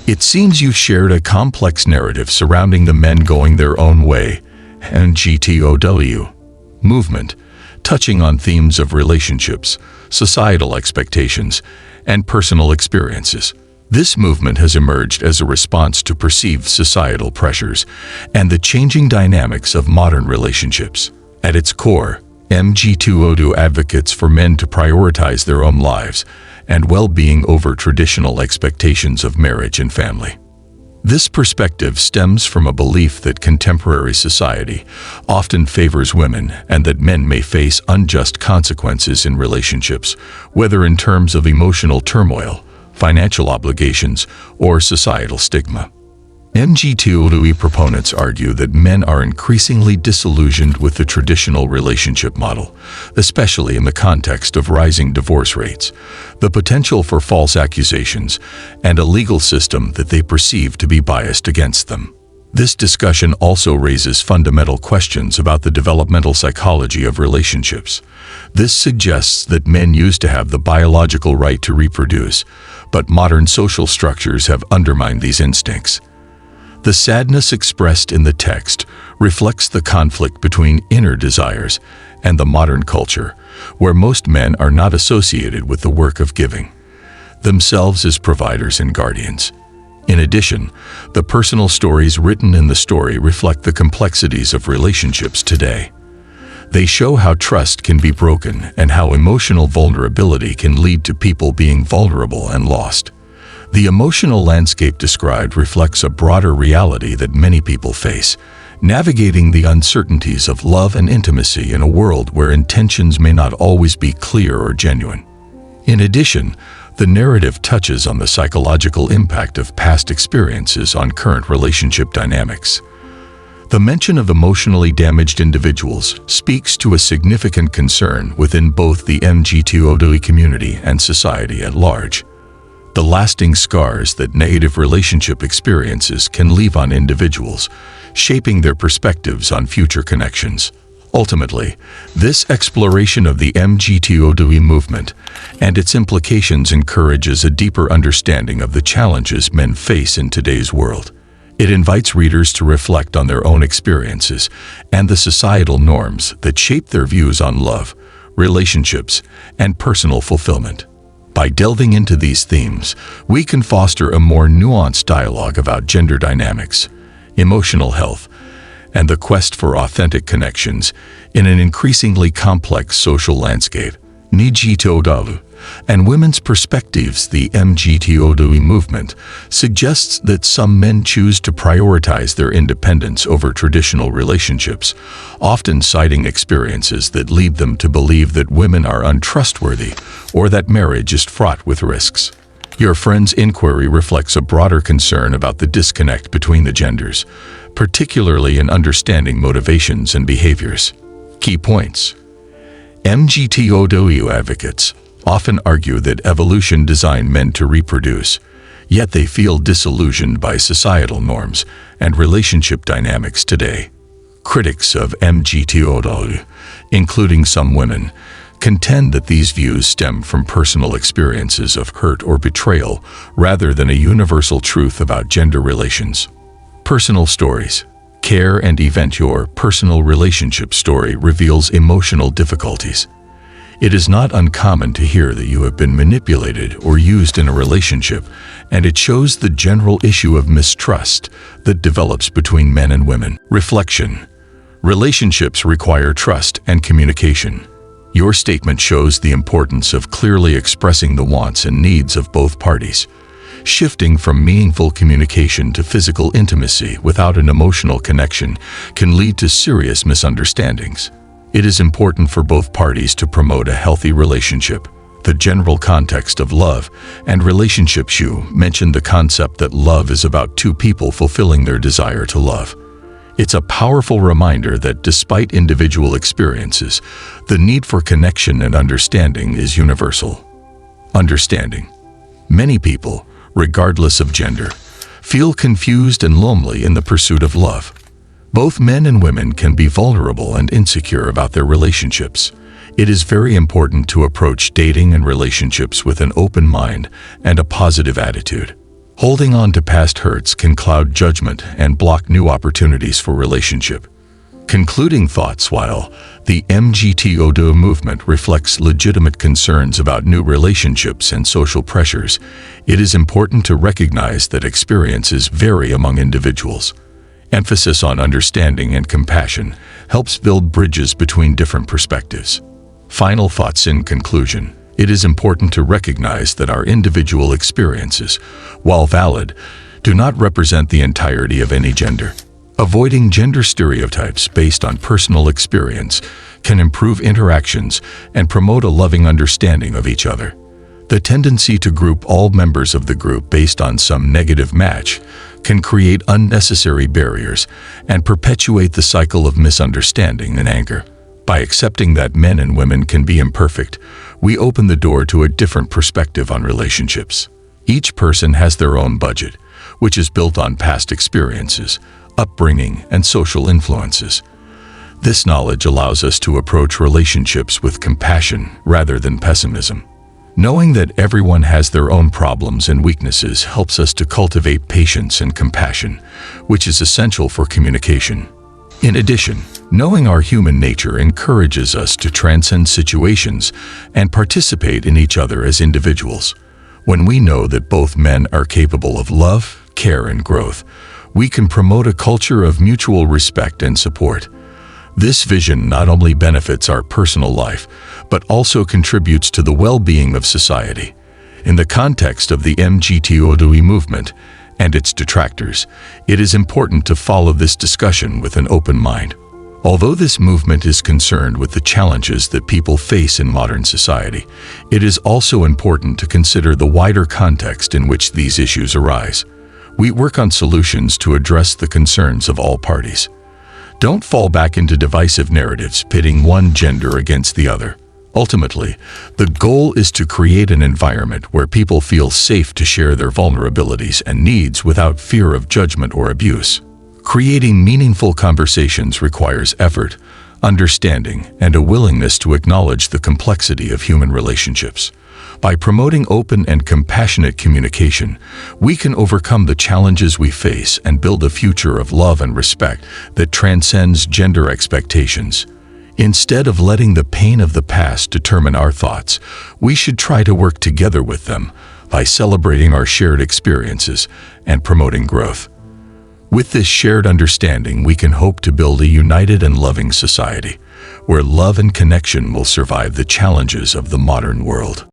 It seems you've shared a complex narrative surrounding the men going their own way, NGTOW movement, touching on themes of relationships, societal expectations, and personal experiences. This movement has emerged as a response to perceived societal pressures and the changing dynamics of modern relationships. At its core, MG2O2 advocates for men to prioritize their own lives and well-being over traditional expectations of marriage and family. This perspective stems from a belief that contemporary society often favors women and that men may face unjust consequences in relationships, whether in terms of emotional turmoil, financial obligations, or societal stigma. MG2O2 proponents argue that men are increasingly disillusioned with the traditional relationship model, especially in the context of rising divorce rates, the potential for false accusations, and a legal system that they perceive to be biased against them. This discussion also raises fundamental questions about the developmental psychology of relationships. This suggests that men used to have the biological right to reproduce, but modern social structures have undermined these instincts. The sadness expressed in the text reflects the conflict between inner desires and the modern culture, where most men are not associated with the work of giving themselves as providers and guardians. In addition, the personal stories written in the story reflect the complexities of relationships today. They show how trust can be broken and how emotional vulnerability can lead to people being vulnerable and lost. The emotional landscape described reflects a broader reality that many people face, navigating the uncertainties of love and intimacy in a world where intentions may not always be clear or genuine. In addition, the narrative touches on the psychological impact of past experiences on current relationship dynamics. The mention of emotionally damaged individuals speaks to a significant concern within both the MG2O community and society at large. The lasting scars that negative relationship experiences can leave on individuals, shaping their perspectives on future connections. Ultimately, this exploration of the MG2O movement and its implications encourages a deeper understanding of the challenges men face in today's world. It invites readers to reflect on their own experiences and the societal norms that shape their views on love, relationships, and personal fulfillment. By delving into these themes, we can foster a more nuanced dialogue about gender dynamics, emotional health, and the quest for authentic connections in an increasingly complex social landscape. NGTOW and women's perspectives. The MGTOW movement suggests that some men choose to prioritize their independence over traditional relationships, often citing experiences that lead them to believe that women are untrustworthy or that marriage is fraught with risks. Your friend's inquiry reflects a broader concern about the disconnect between the genders, particularly in understanding motivations and behaviors. Key points. MGTOW advocates often argue that evolution designed men to reproduce, yet they feel disillusioned by societal norms and relationship dynamics today. Critics of MGTOW, including some women, contend that these views stem from personal experiences of hurt or betrayal rather than a universal truth about gender relations. Personal stories. Care and event. Your personal relationship story reveals emotional difficulties. It is not uncommon to hear that you have been manipulated or used in a relationship, and it shows the general issue of mistrust that develops between men and women. Reflection. Relationships require trust and communication. Your statement shows the importance of clearly expressing the wants and needs of both parties. Shifting from meaningful communication to physical intimacy without an emotional connection can lead to serious misunderstandings. It is important for both parties to promote a healthy relationship. The general context of love and relationships. You mentioned the concept that love is about two people fulfilling their desire to love. It's a powerful reminder that despite individual experiences, the need for connection and understanding is universal. Understanding. Many people, regardless of gender, feel confused and lonely in the pursuit of love. Both men and women can be vulnerable and insecure about their relationships. It is very important to approach dating and relationships with an open mind and a positive attitude. Holding on to past hurts can cloud judgment and block new opportunities for relationship. Concluding thoughts: while the MGTOW movement reflects legitimate concerns about new relationships and social pressures, it is important to recognize that experiences vary among individuals. Emphasis on understanding and compassion helps build bridges between different perspectives. Final thoughts: in conclusion, it is important to recognize that our individual experiences, while valid, do not represent the entirety of any gender. Avoiding gender stereotypes based on personal experience can improve interactions and promote a loving understanding of each other. The tendency to group all members of the group based on some negative match can create unnecessary barriers and perpetuate the cycle of misunderstanding and anger. By accepting that men and women can be imperfect, we open the door to a different perspective on relationships. Each person has their own budget, which is built on past experiences, upbringing, and social influences. This knowledge allows us to approach relationships with compassion rather than pessimism. Knowing that everyone has their own problems and weaknesses helps us to cultivate patience and compassion, which is essential for communication. In addition, knowing our human nature encourages us to transcend situations and participate in each other as individuals. When we know that both men are capable of love, care, and growth, we can promote a culture of mutual respect and support. This vision not only benefits our personal life, but also contributes to the well-being of society. In the context of the MGTOW movement and its detractors, it is important to follow this discussion with an open mind. Although this movement is concerned with the challenges that people face in modern society, it is also important to consider the wider context in which these issues arise. We work on solutions to address the concerns of all parties. Don't fall back into divisive narratives pitting one gender against the other. Ultimately, the goal is to create an environment where people feel safe to share their vulnerabilities and needs without fear of judgment or abuse. Creating meaningful conversations requires effort, understanding, and a willingness to acknowledge the complexity of human relationships. By promoting open and compassionate communication, we can overcome the challenges we face and build a future of love and respect that transcends gender expectations. Instead of letting the pain of the past determine our thoughts, we should try to work together with them by celebrating our shared experiences and promoting growth. With this shared understanding, we can hope to build a united and loving society, where love and connection will survive the challenges of the modern world.